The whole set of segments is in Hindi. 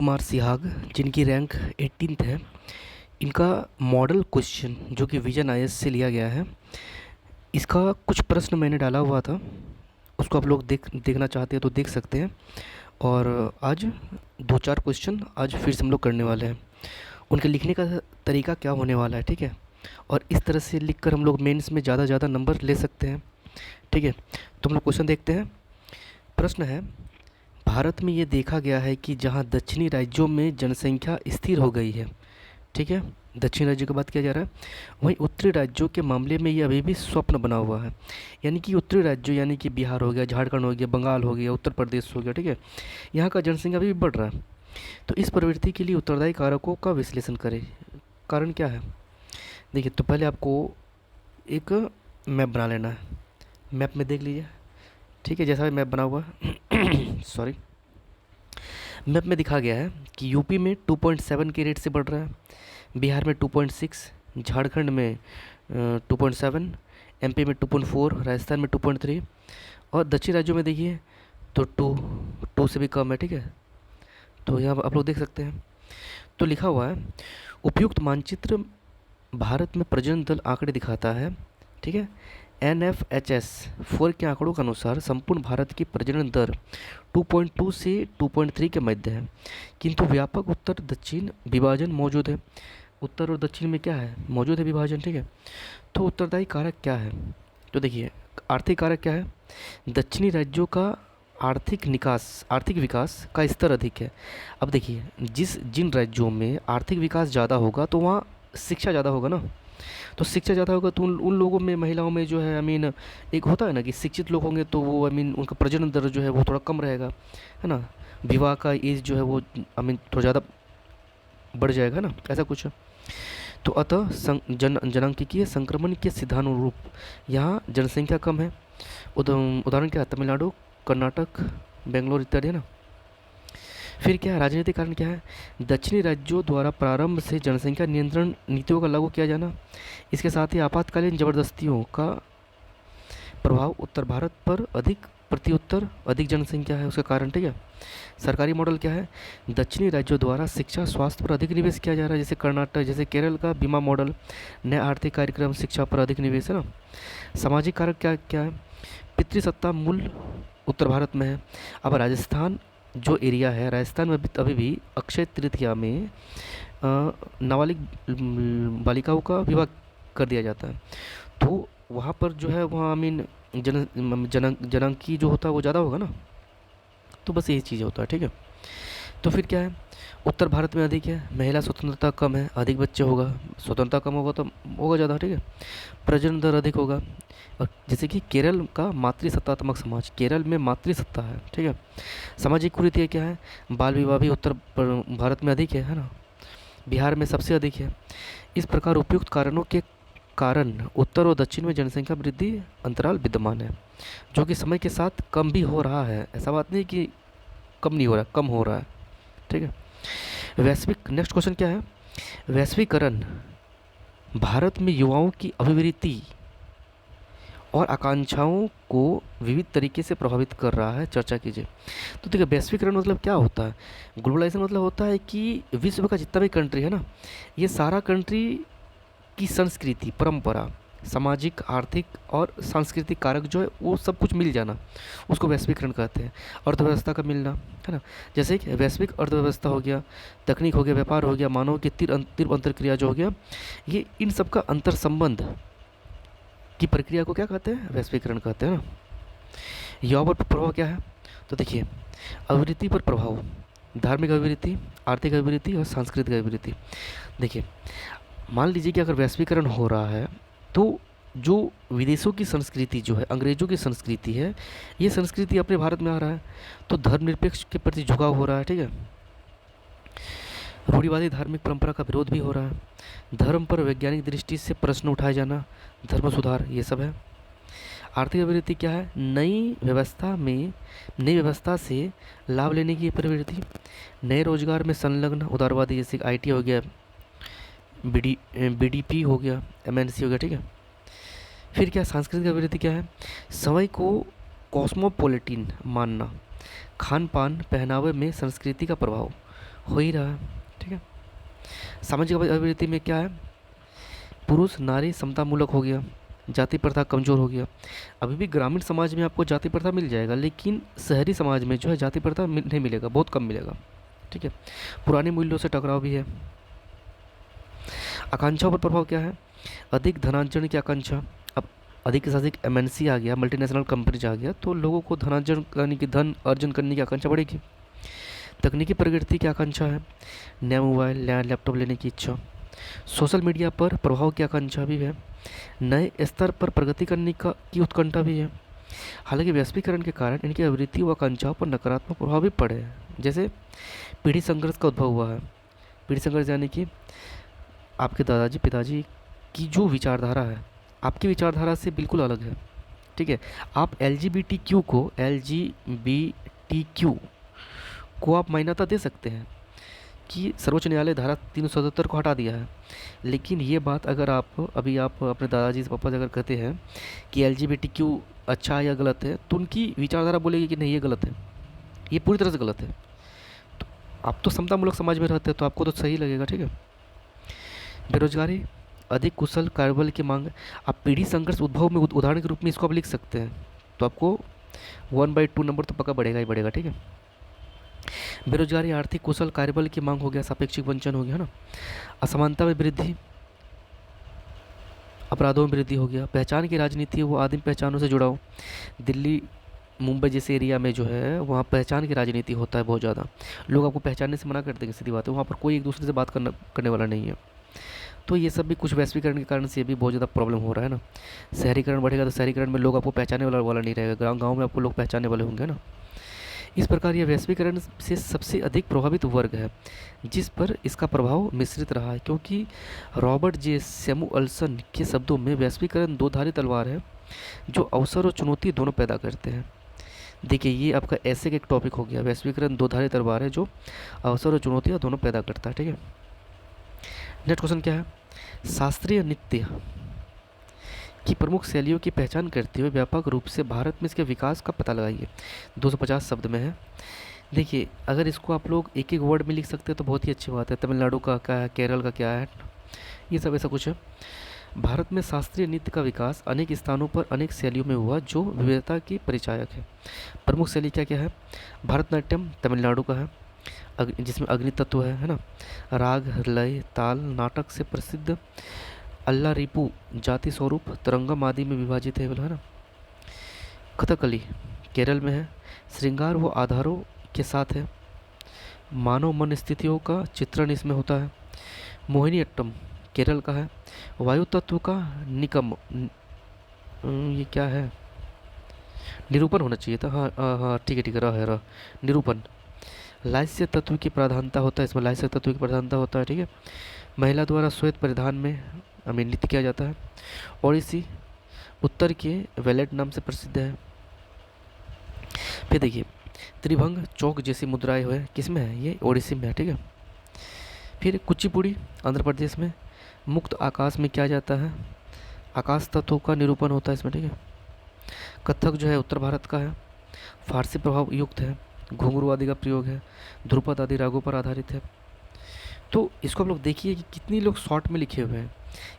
कुमार सिहाग, जिनकी रैंक 18th है। इनका मॉडल क्वेश्चन जो कि विजन आईएएस से लिया गया है, इसका कुछ प्रश्न मैंने डाला हुआ था। उसको आप लोग देखना चाहते हैं तो देख सकते हैं। और आज दो चार क्वेश्चन आज फिर से हम लोग करने वाले हैं। उनके लिखने का तरीका क्या होने वाला है, ठीक है। और इस तरह से लिखकर हम लोग मेंस में ज़्यादा ज़्यादा नंबर ले सकते हैं, ठीक है। तो हम लोग क्वेश्चन देखते हैं। प्रश्न है, भारत में ये देखा गया है कि जहाँ दक्षिणी राज्यों में जनसंख्या स्थिर हो गई है, ठीक है, दक्षिण राज्यों की बात किया जा रहा है, वहीं उत्तरी राज्यों के मामले में ये अभी भी स्वप्न बना हुआ है। यानी कि उत्तरी राज्यों यानी कि बिहार हो गया, झारखंड हो गया, बंगाल हो गया, उत्तर प्रदेश हो गया, ठीक है, यहाँ का जनसंख्या अभी भी बढ़ रहा है। तो इस प्रवृत्ति के लिए उत्तरदायी कारकों का विश्लेषण करें। कारण क्या है? देखिए, तो पहले आपको एक मैप बना लेना है। मैप में देख लीजिए, ठीक है, जैसा भी मैप बना हुआ है सॉरी, मैप में दिखा गया है कि यूपी में 2.7 के रेट से बढ़ रहा है, बिहार में 2.6, झारखंड में 2.7, एमपी में 2.4, राजस्थान में 2.3, और दक्षिण राज्यों में देखिए तो 2 से भी कम है, ठीक है। तो यहाँ आप लोग देख सकते हैं। तो लिखा हुआ है, उपयुक्त मानचित्र भारत में प्रजनन दर आंकड़े दिखाता है, ठीक है। NFHS 4 के आंकड़ों के अनुसार संपूर्ण भारत की प्रजनन दर 2.2 से 2.3 के मध्य है, किंतु व्यापक उत्तर दक्षिण विभाजन मौजूद है। उत्तर और दक्षिण में क्या है? मौजूद है विभाजन, ठीक है। तो उत्तरदायी कारक क्या है? तो देखिए, आर्थिक कारक क्या है? दक्षिणी राज्यों का आर्थिक विकास का स्तर अधिक है। अब देखिए, जिन राज्यों में आर्थिक विकास ज़्यादा होगा तो वहाँ शिक्षा ज़्यादा होगा ना। तो शिक्षा ज़्यादा होगा तो उन लोगों में, महिलाओं में जो है, एक होता है ना कि शिक्षित लोग होंगे तो वो उनका प्रजनन दर जो है वो थोड़ा कम रहेगा, है ना। विवाह का एज जो है वो थोड़ा ज़्यादा बढ़ जाएगा ना, ऐसा कुछ है। तो अतः जनांकीय संक्रमण के सिद्धानुरूप यहाँ जनसंख्या कम है। उदाहरण क्या है? तमिलनाडु, कर्नाटक, बेंगलोर इत्यादि, है ना। फिर क्या है? राजनीतिक कारण क्या है? दक्षिणी राज्यों द्वारा प्रारंभ से जनसंख्या नियंत्रण नीतियों का लागू किया जाना, इसके साथ ही आपातकालीन जबरदस्तियों का प्रभाव उत्तर भारत पर प्रत्युत्तर अधिक जनसंख्या है उसका कारण, ठीक है। सरकारी मॉडल क्या है? दक्षिणी राज्यों द्वारा शिक्षा स्वास्थ्य पर अधिक निवेश किया जा रहा है, जैसे कर्नाटक, जैसे केरल का बीमा मॉडल। नए आर्थिक कार्यक्रम, शिक्षा पर अधिक निवेश, है ना। सामाजिक कारक क्या क्या है? पितृसत्ता मूल उत्तर भारत में है। अब राजस्थान जो एरिया है, राजस्थान में अभी भी अक्षय तृतीया में नाबालिग बालिकाओं का विवाह कर दिया जाता है। तो वहाँ पर जो है, वहाँ जनांकी जो होता है वो ज़्यादा होगा ना। तो बस यही चीज़ होता है, ठीक है। तो फिर क्या है? उत्तर भारत में अधिक है, महिला स्वतंत्रता कम है, अधिक बच्चे होगा, स्वतंत्रता कम होगा तो होगा ज़्यादा, ठीक है। प्रजनन दर अधिक होगा। और जैसे कि केरल का मातृसत्तात्मक समाज, केरल में मातृसत्ता है, ठीक है। सामाजिक कुरीतियाँ क्या है? बाल विवाह भी भारत में अधिक है ना। बिहार में सबसे अधिक है। इस प्रकार उपयुक्त कारणों के कारण उत्तर और दक्षिण में जनसंख्या वृद्धि अंतराल विद्यमान है, जो कि समय के साथ कम भी हो रहा है। ऐसा बात नहीं कि कम नहीं हो रहा, कम हो रहा है, ठीक है। नेक्स्ट क्वेश्चन क्या है? वैश्वीकरण भारत में युवाओं की अभिवृत्ति और आकांक्षाओं को विविध तरीके से प्रभावित कर रहा है, चर्चा कीजिए। तो देखिए, वैश्वीकरण मतलब क्या होता है? ग्लोबलाइजेशन मतलब होता है कि विश्व का जितना भी कंट्री है ना, ये सारा कंट्री की संस्कृति, परंपरा, सामाजिक, आर्थिक और सांस्कृतिक कारक जो है वो सब कुछ मिल जाना, उसको वैश्वीकरण कहते हैं। अर्थव्यवस्था का मिलना, है ना। जैसे कि वैश्विक अर्थव्यवस्था हो गया, तकनीक हो गया, व्यापार हो गया, मानव की तीव्र अंतरक्रिया जो हो गया, ये इन सब का अंतर संबंध की प्रक्रिया को क्या कहते हैं? वैश्वीकरण कहते हैं ना। युवाओं पर प्रभाव क्या है? तो देखिए, अभिवृत्ति पर प्रभाव, धार्मिक अभिवृत्ति, आर्थिक अभिवृत्ति और सांस्कृतिक अभिवृत्ति। देखिए, मान लीजिए कि अगर वैश्वीकरण हो रहा है तो जो विदेशों की संस्कृति जो है, अंग्रेज़ों की संस्कृति है, ये संस्कृति अपने भारत में आ रहा है, तो धर्मनिरपेक्ष के प्रति झुकाव हो रहा है, ठीक है। रूढ़िवादी धार्मिक परंपरा का विरोध भी हो रहा है। धर्म पर वैज्ञानिक दृष्टि से प्रश्न उठाए जाना, धर्म सुधार, ये सब है। आर्थिक अभिवृत्ति क्या है? नई व्यवस्था से लाभ लेने की प्रवृत्ति, नए रोजगार में संलग्न उदारवादी, जैसे IT हो गया, BDP हो गया, MNC हो गया, ठीक है। फिर क्या सांस्कृतिक अभिवृत्ति क्या है? समय को कॉस्मोपॉलिटन मानना, खान पान, पहनावे में संस्कृति का प्रभाव, हो ही रहा है। ठीक है, सामाजिक अभिवृत्ति में क्या है, पुरुष नारी समतामूलक हो गया, जाति प्रथा कमज़ोर हो गया। अभी भी ग्रामीण समाज में आपको जाति प्रथा मिल जाएगा, लेकिन शहरी समाज में जो है जाति प्रथा नहीं मिलेगा, बहुत कम मिलेगा। ठीक है, पुराने मूल्यों से टकराव भी है। आकांक्षाओं पर प्रभाव क्या है, अधिक धनार्जन की आकांक्षा। अब अधिक से अधिक एमएनसी आ गया, मल्टीनेशनल कंपनीज आ गया, तो लोगों को धनार्जन करने की, धन अर्जन करने की आकांक्षा बढ़ेगी। तकनीकी प्रगति की आकांक्षा है, नया मोबाइल नया लैपटॉप लेने की इच्छा। सोशल मीडिया पर प्रभाव की आकांक्षा भी है, नए स्तर पर प्रगति करने का की उत्कंठा भी है। हालांकि वैश्वीकरण के कारण इनकी आवृत्ति व आकांक्षाओं पर नकारात्मक प्रभाव भी पड़े हैं। जैसे पीढ़ी संघर्ष का उद्भव हुआ है। पीढ़ी संघर्ष यानी कि आपके दादाजी पिताजी की जो विचारधारा है आपकी विचारधारा से बिल्कुल अलग है। ठीक है, आप L G B T Q को आप मान्यता दे सकते हैं कि सर्वोच्च न्यायालय धारा 377 को हटा दिया है, लेकिन ये बात अगर आप अभी आप अपने दादाजी से पापा से अगर कहते हैं कि LGBTQ अच्छा है या गलत है, तो उनकी विचारधारा बोलेगी कि नहीं ये गलत है, ये पूरी तरह से गलत है। तो आप तो समतामूलक समाज में रहते हैं तो आपको तो सही लगेगा। ठीक है, बेरोजगारी, अधिक कुशल कार्यबल की मांग। आप पीढ़ी संघर्ष उद्भव में उदाहरण के रूप में इसको आप लिख सकते हैं, तो आपको 1/2 नंबर तो पक्का बढ़ेगा ही बढ़ेगा। ठीक है, बेरोजगारी, आर्थिक कुशल कार्यबल की मांग हो गया, सापेक्षिक वंचन हो गया, है ना। असमानता में वृद्धि, अपराधों में वृद्धि हो गया। पहचान की राजनीति, वो आदिम पहचानों से जुड़ाव। दिल्ली मुंबई जैसे एरिया में जो है वहाँ पहचान की राजनीति होता है बहुत ज़्यादा। लोग आपको पहचानने से मना कर देंगे, सीधी बात है, वहाँ पर कोई एक दूसरे से बात करने वाला नहीं है। तो ये सब भी कुछ वैश्वीकरण के कारण से ये भी बहुत ज़्यादा प्रॉब्लम हो रहा है ना। शहरीकरण बढ़ेगा तो शहरीकरण में लोग आपको पहचानने वाला नहीं रहेगा, गाँव गाँव में आपको लोग पहचानने वाले होंगे ना। इस प्रकार यह वैश्वीकरण से सबसे अधिक प्रभावित वर्ग है, जिस पर इसका प्रभाव मिश्रित रहा है, क्योंकि रॉबर्ट जे सैमुअल्सन के शब्दों में वैश्वीकरण दो धारी तलवार है जो अवसर और चुनौती दोनों पैदा करते हैं। देखिए, ये आपका ऐसे का एक टॉपिक हो गया, वैश्वीकरण दो धारी तलवार है जो अवसर और चुनौतियाँ दोनों पैदा करता है। ठीक है, नेक्स्ट क्वेश्चन क्या है, शास्त्रीय नृत्य की प्रमुख शैलियों की पहचान करते हुए व्यापक रूप से भारत में इसके विकास का पता लगाइए। 250 शब्द में है। देखिए, अगर इसको आप लोग एक एक वर्ड में लिख सकते हैं तो बहुत ही अच्छी बात है। तमिलनाडु का क्या है, केरल का क्या है, ये सब ऐसा कुछ है। भारत में शास्त्रीय नृत्य का विकास अनेक स्थानों पर अनेक शैलियों में हुआ जो विविधता की परिचायक है। प्रमुख शैली क्या क्या है, भरतनाट्यम तमिलनाडु का है, जिसमें अग्नि तत्व है ना। राग, लय, ताल, नाटक से प्रसिद्ध अल्ला रिपू जाति स्वरूप तरंगम आदि में विभाजित है, बोला है ना। कथकली केरल में है, श्रृंगार व आधारों के साथ है, मानव मन स्थितियों का चित्रण इसमें होता है। मोहिनीअट्टम केरल का है, वायु तत्व का निकम ये क्या है, निरूपण होना चाहिए था, हाँ हाँ हाँ, ठीक है ठीक है, रहा निरूपण। लास्य तत्व की प्रधानता होता है, इसमें लास्य तत्व की प्रधानता होता है। ठीक है, महिला द्वारा श्वेत परिधान में नृत्य किया जाता है। ओडिसी उत्तर के वेलेट नाम से प्रसिद्ध है। फिर देखिए, त्रिभंग चौक जैसी मुद्राएं हुए किसमें है, ये ओडिसी में है। ठीक है, फिर कुचिपुड़ी आंध्र प्रदेश में। मुक्त आकाश में किया जाता है, आकाश तत्वों का निरूपण होता है इसमें। ठीक है, कथक जो है उत्तर भारत का है, फारसी प्रभाव युक्त है, घुंघरू आदि का प्रयोग है, ध्रुपद आदि रागों पर आधारित है। तो इसको आप लोग देखिए कि कितनी लोग शॉर्ट में लिखे हुए हैं।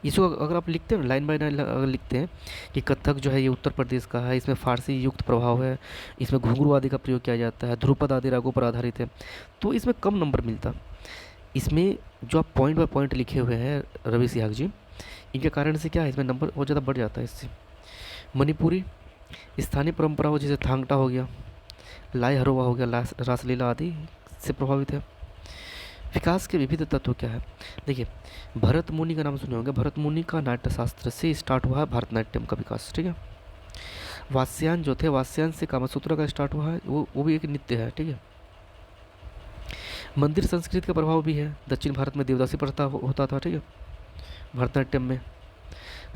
इसको अगर आप लिखते हैं लाइन बाय लाइन अगर लिखते हैं कि कथक जो है ये उत्तर प्रदेश का है, इसमें फारसी युक्त प्रभाव है, इसमें घुंघरू आदि का प्रयोग किया जाता है, ध्रुपद आदि रागों पर आधारित है, तो इसमें कम नंबर मिलता। इसमें जो आप पॉइंट बाय पॉइंट लिखे हुए हैं रवि सिहाग जी, इनके कारण से क्या है, इसमें नंबर बहुत ज़्यादा बढ़ जाता है इससे। मणिपुरी स्थानीय परंपराओं जैसे थांगटा हो गया, लाई हरोवा हो गया, रासलीला आदि से प्रभावित है। विकास के विविध तत्व क्या है, देखिए भरत मुनि का नाम सुने होंगे, भरत मुनि का नाट्यशास्त्र से स्टार्ट हुआ है भरतनाट्यम का विकास। ठीक है, वास्यान जो थे, वास्यान से कामसूत्र का स्टार्ट हुआ है, वो भी एक नृत्य है। ठीक है, मंदिर संस्कृति का प्रभाव भी है, दक्षिण भारत में देवदासी प्रथा होता था। ठीक है, भरतनाट्यम में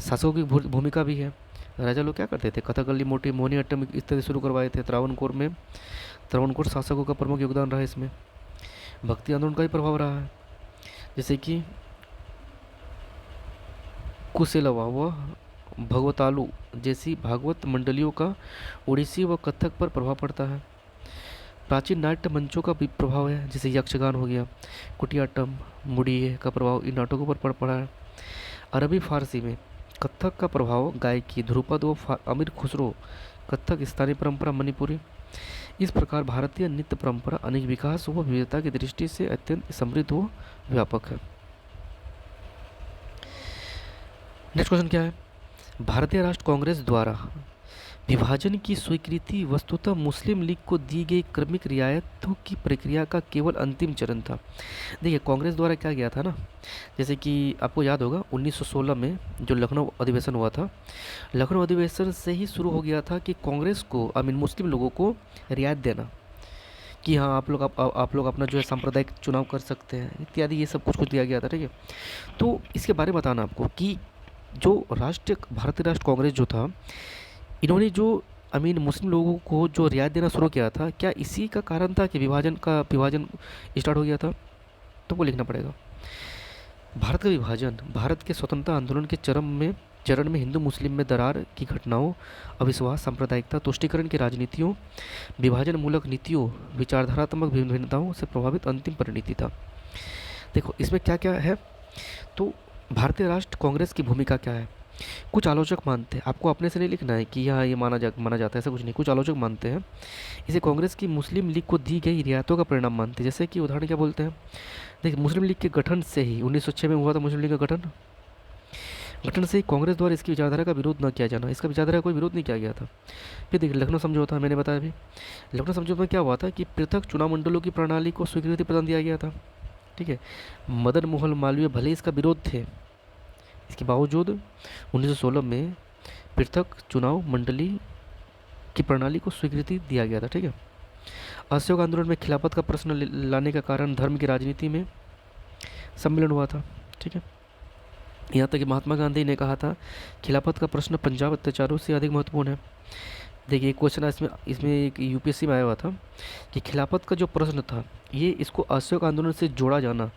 शासकों की भूमिका भी है। राजा लोग क्या करते थे, कथकली, मोटी, मोहिनीअट्टम इत्यादि शुरू करवाए थे। त्रावणकोर शासकों का प्रमुख योगदान रहा इसमें। भक्ति आंदोलन का भी प्रभाव रहा है, जैसे कि कुशेलवा व भगवतालु जैसी भागवत मंडलियों का ओडिसी व कथक पर प्रभाव पड़ता है। प्राचीन नाट्य मंचों का भी प्रभाव है, जैसे यक्षगान हो गया, कुटियाट्टम, मुड़िये का प्रभाव इन नाटकों पर पड़ा है। अरबी फारसी में कथक का प्रभाव, गायकी ध्रुपद व अमीर खुसरो, कथक स्थानीय परंपरा मणिपुरी। इस प्रकार भारतीय नृत्य परंपरा अनेक विकास व विविधता की दृष्टि से अत्यंत समृद्ध व व्यापक है। नेक्स्ट क्वेश्चन क्या है? भारतीय राष्ट्र कांग्रेस द्वारा विभाजन की स्वीकृति वस्तुतः मुस्लिम लीग को दी गई क्रमिक रियायतों की प्रक्रिया का केवल अंतिम चरण था। देखिए कांग्रेस द्वारा क्या किया था ना, जैसे कि आपको याद होगा 1916 में जो लखनऊ अधिवेशन हुआ था, लखनऊ अधिवेशन से ही शुरू हो गया था कि कांग्रेस को मुस्लिम लोगों को रियायत देना कि हाँ आप लोग अपना जो है सांप्रदायिक चुनाव कर सकते हैं इत्यादि, ये सब कुछ कुछ दिया गया था। ठीक है, तो इसके बारे में बताना आपको कि जो भारतीय राष्ट्र कांग्रेस जो था, इन्होंने जो मुस्लिम लोगों को जो रियायत देना शुरू किया था, क्या इसी का कारण था कि विभाजन स्टार्ट हो गया था? तो वो लिखना पड़ेगा। भारत का विभाजन भारत के स्वतंत्रता आंदोलन के चरण में हिंदू मुस्लिम में दरार की घटनाओं, अविश्वास, सांप्रदायिकता, तुष्टीकरण की राजनीतियों, विभाजन मूलक नीतियों, विचारधारात्मक भिन्नताओं से प्रभावित अंतिम परिणति था। देखो इसमें क्या क्या है, तो भारतीय राष्ट्र कांग्रेस की भूमिका क्या है? कुछ आलोचक मानते हैं, आपको अपने से नहीं लिखना है कि हाँ ये माना जाता है, ऐसा कुछ नहीं। कुछ आलोचक मानते हैं इसे कांग्रेस की मुस्लिम लीग को दी गई रियायतों का परिणाम मानते हैं। जैसे कि उदाहरण क्या बोलते हैं, देखिए मुस्लिम लीग के गठन से ही 1906 में हुआ था मुस्लिम लीग का गठन से ही कांग्रेस द्वारा इसकी विचारधारा का विरोध न किया जाना, इसका विचारधारा का कोई विरोध नहीं किया गया था। फिर देखिए लखनऊ समझौता, मैंने बताया अभी, लखनऊ समझौता में क्या हुआ था कि पृथक चुनाव मंडलों की प्रणाली को स्वीकृति प्रदान दिया गया था। ठीक है, मदन मोहन मालवीय भले इसका विरोध थे, इसके बावजूद 1916 में पृथक चुनाव मंडली की प्रणाली को स्वीकृति दिया गया था। ठीक है, असहयोग आंदोलन में खिलाफत का प्रश्न लाने का कारण धर्म की राजनीति में सम्मेलन हुआ था। ठीक है, यहाँ तक कि महात्मा गांधी ने कहा था खिलाफत का प्रश्न पंजाब अत्याचारों से अधिक महत्वपूर्ण है। देखिए एक क्वेश्चन इसमें एक यूपीएससी में आया हुआ था कि खिलाफत का जो प्रश्न था, ये इसको असहयोग आंदोलन से जोड़ा जाना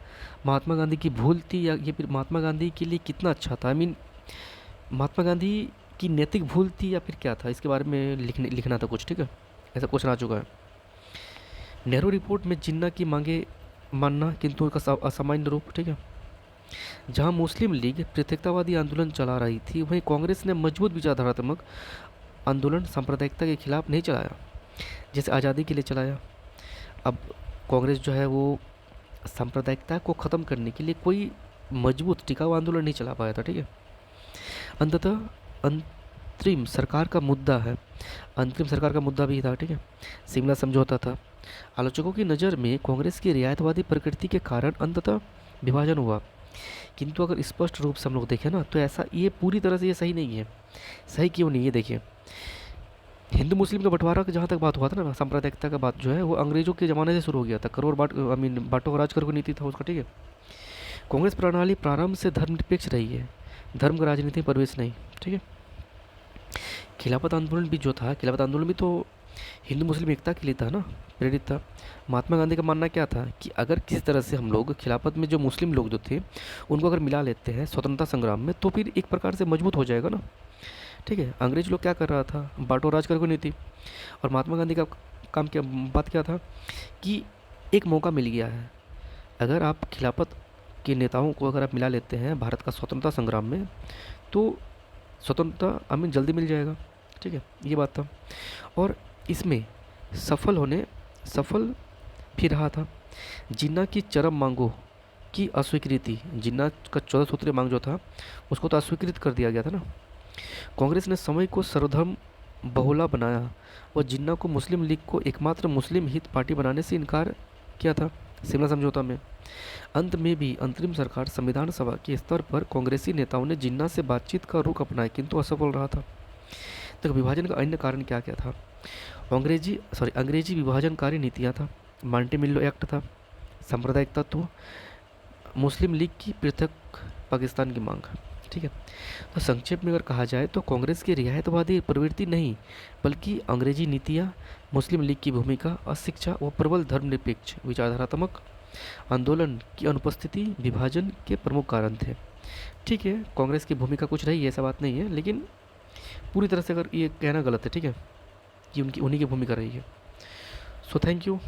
महात्मा गांधी की भूल थी या ये फिर महात्मा गांधी के लिए कितना अच्छा था? महात्मा गांधी की नैतिक भूल थी या फिर क्या था? इसके बारे में लिखना था कुछ। ठीक है, ऐसा क्वेश्चन आ चुका है। नेहरू रिपोर्ट में जिन्ना की मांगे मानना किंतु उसका असामान्य रूप। ठीक है, जहां मुस्लिम लीग पृथकतावादी आंदोलन चला रही थी, वहीं कांग्रेस ने मजबूत विचारधारात्मक आंदोलन सांप्रदायिकता के खिलाफ नहीं चलाया, जैसे आज़ादी के लिए चलाया। अब कांग्रेस जो है वो सांप्रदायिकता को ख़त्म करने के लिए कोई मजबूत टिकाऊ आंदोलन नहीं चला पाया था। ठीक है, अंततः अंतरिम सरकार का मुद्दा भी था। ठीक है, शिमला समझौता था। आलोचकों की नज़र में कांग्रेस की रियायतवादी प्रकृति के कारण अंततः विभाजन हुआ, किंतु अगर स्पष्ट रूप से हम लोग देखें ना तो ऐसा ये पूरी तरह से ये सही नहीं है। सही क्यों नहीं है? देखिए हिंदू मुस्लिम का बंटवारा का जहाँ तक बात हुआ था ना, सांप्रदायिकता का बात जो है वो अंग्रेजों के ज़माने से शुरू हो गया था। करोड़ बांटो राज करो नीति था उसका। ठीक है, कांग्रेस प्रणाली प्रारंभ से धर्मनिरपेक्ष रही है, धर्म का राजनीति प्रवेश नहीं। ठीक है, खिलाफत आंदोलन भी जो था, खिलाफत आंदोलन भी तो हिंदू मुस्लिम एकता के लिए था ना, प्रेरित था। महात्मा गांधी का मानना क्या था कि अगर किसी तरह से हम लोग खिलाफत में जो मुस्लिम लोग जो थे उनको अगर मिला लेते हैं स्वतंत्रता संग्राम में, तो फिर एक प्रकार से मजबूत हो जाएगा ना। ठीक है, अंग्रेज लोग क्या कर रहा था, बांटो राज करो नीति, और महात्मा गांधी का बात क्या था कि एक मौका मिल गया है, अगर आप खिलाफत के नेताओं को अगर आप मिला लेते हैं भारत का स्वतंत्रता संग्राम में, तो स्वतंत्रता जल्दी मिल जाएगा। ठीक है, ये बात था। और इसमें सफल भी रहा था। जिन्ना की चरम मांगों की अस्वीकृति, जिन्ना का 14 सूत्रीय मांग जो था उसको तो अस्वीकृत कर दिया गया था ना। कांग्रेस ने समय को सर्वधर्म बहुला बनाया और जिन्ना को मुस्लिम लीग को एकमात्र मुस्लिम हित पार्टी बनाने से इनकार किया था शिमला समझौता में। अंत में भी अंतरिम सरकार संविधान सभा के स्तर पर कांग्रेसी नेताओं ने जिन्ना से बातचीत का रुख अपनाया, किंतु असफल रहा था। तो विभाजन का अन्य कारण क्या क्या था? अंग्रेजी विभाजनकारी नीतियाँ था, मांटेमिल्लो एक्ट था, सांप्रदायिक तत्व, मुस्लिम लीग की पृथक पाकिस्तान की मांग। ठीक है, तो संक्षेप में अगर कहा जाए तो कांग्रेस की रियायतवादी प्रवृत्ति नहीं बल्कि अंग्रेजी नीतियाँ, मुस्लिम लीग की भूमिका, अशिक्षा व प्रबल धर्मनिरपेक्ष विचारधारात्मक आंदोलन की अनुपस्थिति विभाजन के प्रमुख कारण थे। ठीक है, कांग्रेस की भूमिका कुछ रही है, ऐसा बात नहीं है, लेकिन पूरी तरह से अगर ये कहना गलत है। ठीक है, कि उन्हीं की भूमिका रही है। So thank you.